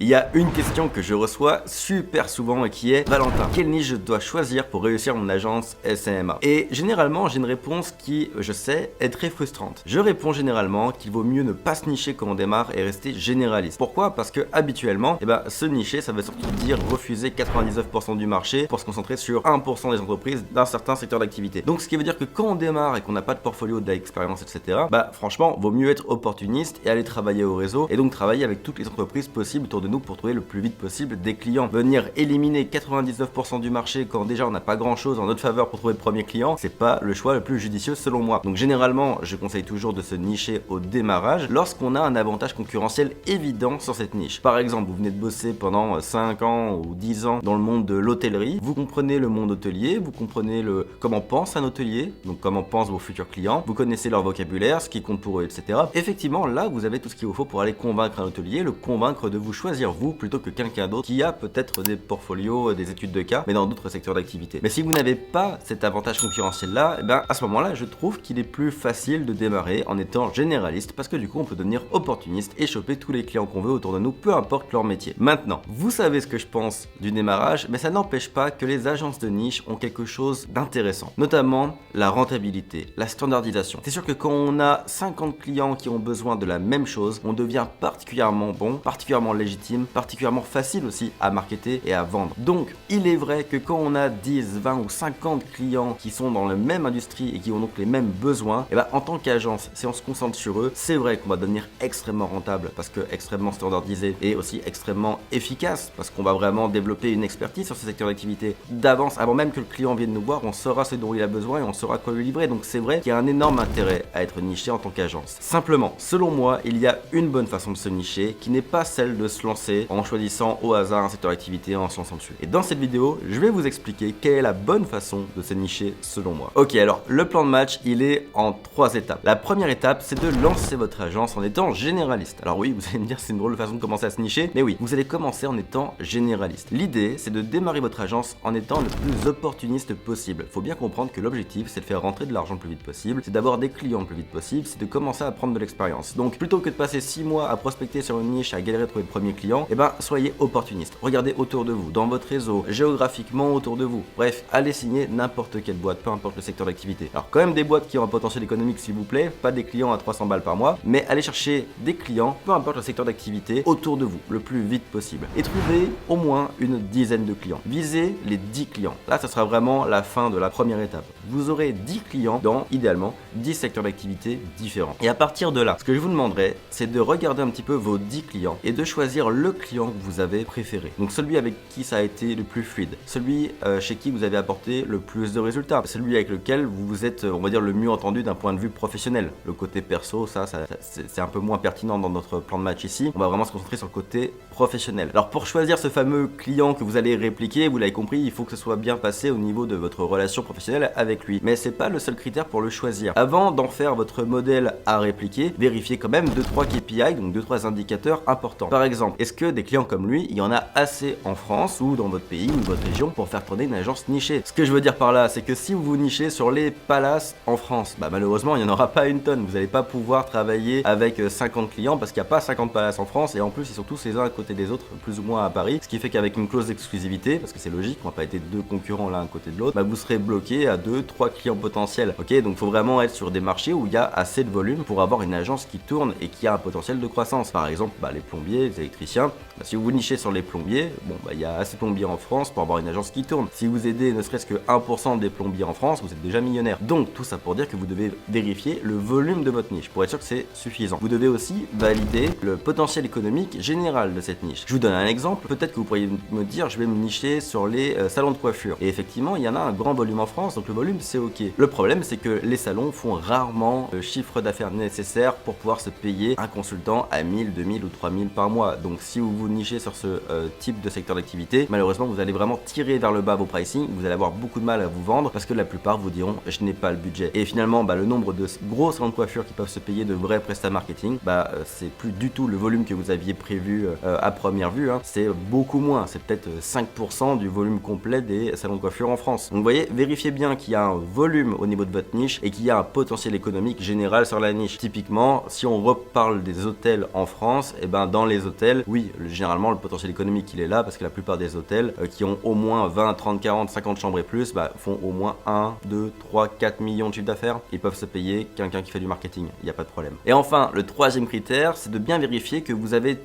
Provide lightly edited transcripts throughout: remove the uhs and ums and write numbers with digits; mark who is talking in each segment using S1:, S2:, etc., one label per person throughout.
S1: Il y a une question que je reçois super souvent et qui est: Valentin, quelle niche je dois choisir pour réussir mon agence SMMA? Et généralement, j'ai une réponse qui, je sais, est très frustrante. Je réponds généralement qu'il vaut mieux ne pas se nicher quand on démarre et rester généraliste. Pourquoi? Parce que habituellement, se nicher, ça veut surtout dire refuser 99% du marché pour se concentrer sur 1% des entreprises d'un certain secteur d'activité. Donc ce qui veut dire que quand on démarre et qu'on n'a pas de portfolio, d'expérience, etc., franchement, vaut mieux être opportuniste et aller travailler au réseau et donc travailler avec toutes les entreprises possibles autour de nous pour trouver le plus vite possible des clients. Venir éliminer 99% du marché quand déjà on n'a pas grand chose en notre faveur pour trouver le premier client, c'est pas le choix le plus judicieux selon moi. Donc généralement, je conseille toujours de se nicher au démarrage lorsqu'on a un avantage concurrentiel évident sur cette niche. Par exemple, vous venez de bosser pendant 5 ans ou 10 ans dans le monde de l'hôtellerie, vous comprenez le monde hôtelier, vous comprenez comment pense un hôtelier, donc comment pensent vos futurs clients, vous connaissez leur vocabulaire, ce qui compte pour eux, etc. Effectivement, là, vous avez tout ce qu'il vous faut pour aller convaincre un hôtelier, le convaincre de vous choisir vous plutôt que quelqu'un d'autre qui a peut-être des portfolios, des études de cas, mais dans d'autres secteurs d'activité. Mais si vous n'avez pas cet avantage concurrentiel là, à ce moment-là, je trouve qu'il est plus facile de démarrer en étant généraliste parce que du coup, on peut devenir opportuniste et choper tous les clients qu'on veut autour de nous, peu importe leur métier. Maintenant, vous savez ce que je pense du démarrage, mais ça n'empêche pas que les agences de niche ont quelque chose d'intéressant, notamment la rentabilité, la standardisation. C'est sûr que quand on a 50 clients qui ont besoin de la même chose, on devient particulièrement bon, particulièrement légitime, particulièrement facile aussi à marketer et à vendre. Donc, il est vrai que quand on a 10, 20 ou 50 clients qui sont dans la même industrie et qui ont donc les mêmes besoins, en tant qu'agence, si on se concentre sur eux, c'est vrai qu'on va devenir extrêmement rentable parce que extrêmement standardisé et aussi extrêmement efficace parce qu'on va vraiment développer une expertise sur ce secteur d'activité d'avance. Avant même que le client vienne nous voir, on saura ce dont il a besoin et on saura quoi lui livrer. Donc c'est vrai qu'il y a un énorme intérêt à être niché en tant qu'agence. Simplement, selon moi, il y a une bonne façon de se nicher qui n'est pas celle de se lancer en choisissant au hasard un secteur d'activité en se lançant dessus. Et dans cette vidéo, je vais vous expliquer quelle est la bonne façon de se nicher selon moi. Ok, alors le plan de match, il est en 3 étapes. La première étape, c'est de lancer votre agence en étant généraliste. Alors oui, vous allez me dire c'est une drôle de façon de commencer à se nicher, mais oui, vous allez commencer en étant généraliste. L'idée, c'est de démarrer votre agence en étant le plus opportuniste possible. Faut bien comprendre que l'objectif, c'est de faire rentrer de l'argent le plus vite possible, c'est d'avoir des clients le plus vite possible, c'est de commencer à prendre de l'expérience. Donc plutôt que de passer 6 mois à prospecter sur une niche, à galérer à trouver le premier client, soyez opportuniste. Regardez autour de vous, dans votre réseau, géographiquement autour de vous. Bref, allez signer n'importe quelle boîte, peu importe le secteur d'activité. Alors quand même des boîtes qui ont un potentiel économique s'il vous plaît, pas des clients à 300 balles par mois, mais allez chercher des clients, peu importe le secteur d'activité, autour de vous, le plus vite possible. Et trouvez au moins une dizaine de clients. Visez les 10 clients. Là, ça sera vraiment la fin de la première étape. Vous aurez 10 clients dans, idéalement, 10 secteurs d'activité différents. Et à partir de là, ce que je vous demanderai, c'est de regarder un petit peu vos 10 clients et de choisir le client que vous avez préféré. Donc celui avec qui ça a été le plus fluide, celui chez qui vous avez apporté le plus de résultats, celui avec lequel vous vous êtes, on va dire, le mieux entendu d'un point de vue professionnel. Le côté perso, c'est un peu moins pertinent dans notre plan de match ici. On va vraiment se concentrer sur le côté professionnel. Alors pour choisir ce fameux client que vous allez répliquer, vous l'avez compris, il faut que ce soit bien passé au niveau de votre relation professionnelle avec lui. Mais c'est pas le seul critère pour le choisir. Avant d'en faire votre modèle à répliquer, vérifiez quand même 2-3 KPI, donc 2-3 indicateurs importants. Par exemple, est-ce que des clients comme lui, il y en a assez en France ou dans votre pays ou votre région pour faire tourner une agence nichée? Ce que je veux dire par là, c'est que si vous vous nichez sur les palaces en France, malheureusement, il n'y en aura pas une tonne. Vous n'allez pas pouvoir travailler avec 50 clients parce qu'il n'y a pas 50 palaces en France et en plus, ils sont tous les uns à côté des autres, plus ou moins à Paris. Ce qui fait qu'avec une clause d'exclusivité, parce que c'est logique, on va pas être 2 concurrents l'un à côté de l'autre, vous serez bloqué à 2-3 clients potentiels. Ok, donc il faut vraiment être sur des marchés où il y a assez de volume pour avoir une agence qui tourne et qui a un potentiel de croissance. Par exemple, les plombiers, les électriciens. Si vous vous nichez sur les plombiers, il y a assez de plombiers en France pour avoir une agence qui tourne. Si vous aidez ne serait-ce que 1% des plombiers en France, vous êtes déjà millionnaire. Donc tout ça pour dire que vous devez vérifier le volume de votre niche pour être sûr que c'est suffisant. Vous devez aussi valider le potentiel économique général de cette niche. Je vous donne un exemple. Peut-être que vous pourriez me dire, je vais me nicher sur les salons de coiffure. Et effectivement, il y en a un grand volume en France, donc le volume c'est ok. Le problème c'est que les salons font rarement le chiffre d'affaires nécessaire pour pouvoir se payer un consultant à 1000, 2000 ou 3000 par mois. Donc si vous vous nichez sur ce type de secteur d'activité, malheureusement vous allez vraiment tirer vers le bas vos pricing, vous allez avoir beaucoup de mal à vous vendre parce que la plupart vous diront je n'ai pas le budget. Et finalement le nombre de gros salons de coiffure qui peuvent se payer de vrais prestats marketing, c'est plus du tout le volume que vous aviez prévu à première vue, c'est beaucoup moins, c'est peut-être 5% du volume complet des salons de coiffure en France. Donc vous voyez, vérifiez bien qu'il y a un volume au niveau de votre niche et qu'il y a un potentiel économique général sur la niche. Typiquement, si on reparle des hôtels en France, dans les hôtels, oui, généralement le potentiel économique il est là parce que la plupart des hôtels qui ont au moins 20, 30, 40, 50 chambres et plus font au moins 1, 2, 3, 4 millions de chiffre d'affaires. Ils peuvent se payer quelqu'un qui fait du marketing, il n'y a pas de problème. Et enfin, le troisième critère, c'est de bien vérifier que vous avez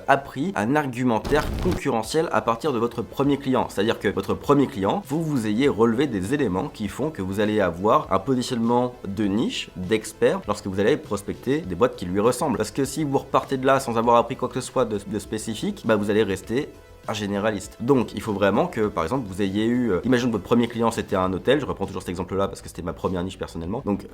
S1: appris un argumentaire concurrentiel à partir de votre premier client. C'est-à-dire que votre premier client, vous ayez relevé des éléments qui font que vous allez avoir un positionnement de niche, d'expert, lorsque vous allez prospecter des boîtes qui lui ressemblent. Parce que si vous repartez de là sans avoir appris quoi que ce soit de spécifique, vous allez rester un généraliste. Donc il faut vraiment que par exemple vous ayez eu, imagine que votre premier client c'était un hôtel, je reprends toujours cet exemple là parce que c'était ma première niche personnellement, donc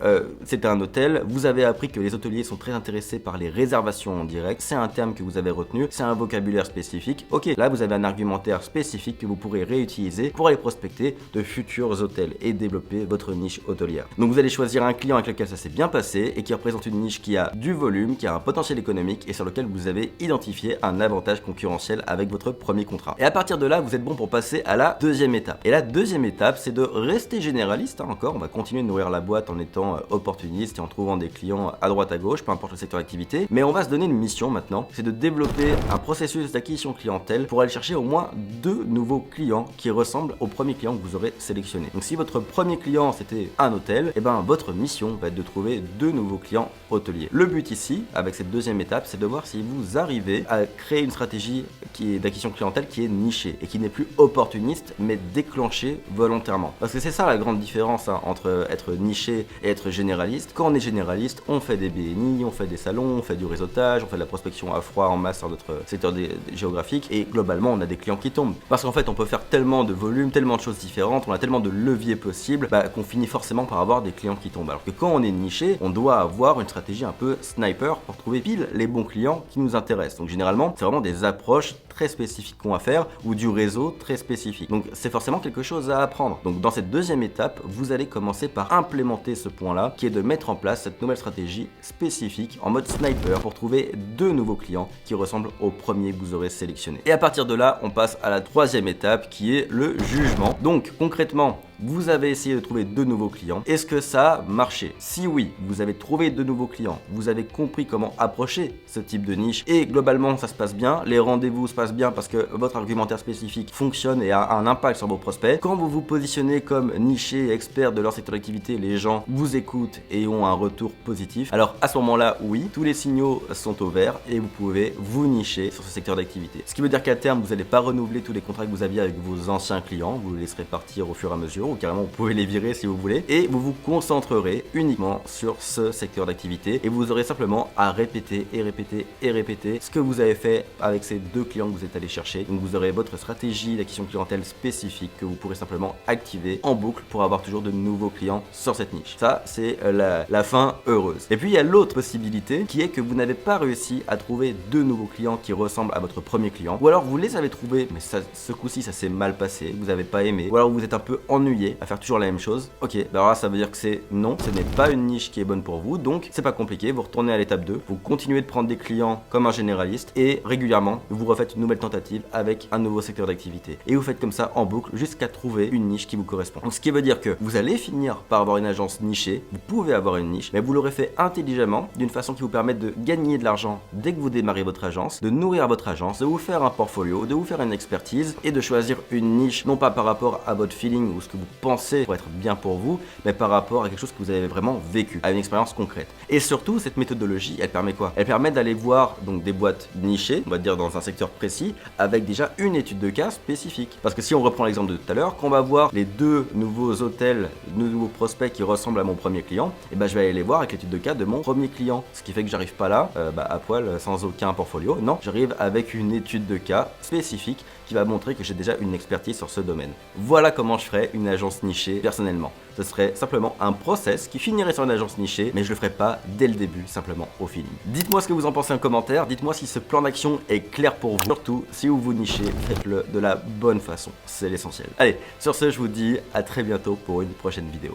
S1: c'était un hôtel, vous avez appris que les hôteliers sont très intéressés par les réservations en direct, c'est un terme que vous avez retenu, c'est un vocabulaire spécifique, ok, là vous avez un argumentaire spécifique que vous pourrez réutiliser pour aller prospecter de futurs hôtels et développer votre niche hôtelière. Donc vous allez choisir un client avec lequel ça s'est bien passé et qui représente une niche qui a du volume, qui a un potentiel économique et sur lequel vous avez identifié un avantage concurrentiel avec votre premier contrat. Et à partir de là, vous êtes bon pour passer à la deuxième étape. Et la deuxième étape, c'est de rester généraliste, encore, on va continuer de nourrir la boîte en étant opportuniste et en trouvant des clients à droite à gauche, peu importe le secteur d'activité, mais on va se donner une mission maintenant, c'est de développer un processus d'acquisition clientèle pour aller chercher au moins 2 nouveaux clients qui ressemblent au premier client que vous aurez sélectionné. Donc si votre premier client c'était un hôtel, et votre mission va être de trouver 2 nouveaux clients hôteliers. Le but ici, avec cette deuxième étape, c'est de voir si vous arrivez à créer une stratégie d'acquisition clientèle qui est niché et qui n'est plus opportuniste mais déclenché volontairement. Parce que c'est ça la grande différence entre être niché et être généraliste. Quand on est généraliste, on fait des BNI, on fait des salons, on fait du réseautage, on fait de la prospection à froid en masse dans notre secteur géographique et globalement on a des clients qui tombent. Parce qu'en fait on peut faire tellement de volume, tellement de choses différentes, on a tellement de leviers possibles qu'on finit forcément par avoir des clients qui tombent. Alors que quand on est niché, on doit avoir une stratégie un peu sniper pour trouver pile les bons clients qui nous intéressent. Donc généralement c'est vraiment des approches très spécifiques qu'on va faire ou du réseau très spécifique. Donc c'est forcément quelque chose à apprendre. Donc dans cette deuxième étape, vous allez commencer par implémenter ce point-là qui est de mettre en place cette nouvelle stratégie spécifique en mode sniper pour trouver 2 nouveaux clients qui ressemblent au premier que vous aurez sélectionné. Et à partir de là, on passe à la troisième étape qui est le jugement. Donc concrètement, vous avez essayé de trouver 2 nouveaux clients. Est-ce que ça a marché? Si oui, vous avez trouvé 2 nouveaux clients, vous avez compris comment approcher ce type de niche et globalement ça se passe bien, les rendez-vous se passent bien parce que votre argumentaire spécifique fonctionne et a un impact sur vos prospects. Quand vous vous positionnez comme niché, expert de leur secteur d'activité, les gens vous écoutent et ont un retour positif. Alors à ce moment-là, oui, tous les signaux sont au vert et vous pouvez vous nicher sur ce secteur d'activité. Ce qui veut dire qu'à terme, vous n'allez pas renouveler tous les contrats que vous aviez avec vos anciens clients, vous les laisserez partir au fur et à mesure ou carrément vous pouvez les virer si vous voulez et vous vous concentrerez uniquement sur ce secteur d'activité et vous aurez simplement à répéter et répéter et répéter ce que vous avez fait avec ces 2 clients que vous êtes allé chercher. Donc vous aurez votre stratégie d'acquisition clientèle spécifique que vous pourrez simplement activer en boucle pour avoir toujours de nouveaux clients sur cette niche. Ça c'est la fin heureuse. Et puis il y a l'autre possibilité qui est que vous n'avez pas réussi à trouver 2 nouveaux clients qui ressemblent à votre premier client ou alors vous les avez trouvés mais ce coup-ci ça s'est mal passé, vous n'avez pas aimé ou alors vous êtes un peu ennuyé à faire toujours la même chose. Ok, alors là ça veut dire que c'est non, ce n'est pas une niche qui est bonne pour vous, donc c'est pas compliqué, vous retournez à l'étape 2, vous continuez de prendre des clients comme un généraliste et régulièrement vous refaites une nouvelle tentative avec un nouveau secteur d'activité et vous faites comme ça en boucle jusqu'à trouver une niche qui vous correspond. Donc ce qui veut dire que vous allez finir par avoir une agence nichée, vous pouvez avoir une niche, mais vous l'aurez fait intelligemment d'une façon qui vous permette de gagner de l'argent dès que vous démarrez votre agence, de nourrir votre agence, de vous faire un portfolio, de vous faire une expertise et de choisir une niche non pas par rapport à votre feeling ou ce que vous pensez pour être bien pour vous, mais par rapport à quelque chose que vous avez vraiment vécu, à une expérience concrète. Et surtout, cette méthodologie, elle permet quoi? Elle permet d'aller voir donc des boîtes nichées, on va dire dans un secteur précis, avec déjà une étude de cas spécifique. Parce que si on reprend l'exemple de tout à l'heure, quand on va voir les 2 nouveaux hôtels, 2 nouveaux prospects qui ressemblent à mon premier client, et je vais aller les voir avec l'étude de cas de mon premier client. Ce qui fait que j'arrive pas là, à poil, sans aucun portfolio. Non, j'arrive avec une étude de cas spécifique qui va montrer que j'ai déjà une expertise sur ce domaine. Voilà comment je ferais une agence nichée personnellement. Ce serait simplement un process qui finirait sur une agence nichée, mais je le ferai pas dès le début, simplement au feeling. Dites-moi ce que vous en pensez en commentaire, dites-moi si ce plan d'action est clair pour vous. Surtout, si vous vous nichez, faites-le de la bonne façon, c'est l'essentiel. Allez, sur ce, je vous dis à très bientôt pour une prochaine vidéo.